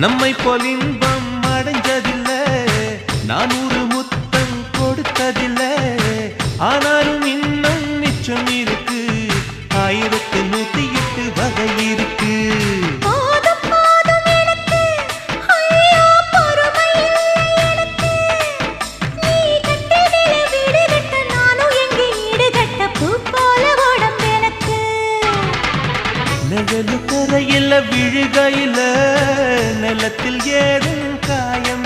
நம்மை போல் இன்பம் அடைஞ்சதில்லை, நான் ஒரு முத்தம் கொடுத்ததில்லை. ஆனாலும் இன்னும் மிச்சம் இருக்கு, 1108 வகை இருக்கு. நிழலு கரையில விழுகையில நிலத்தில் ஏதும் காயம்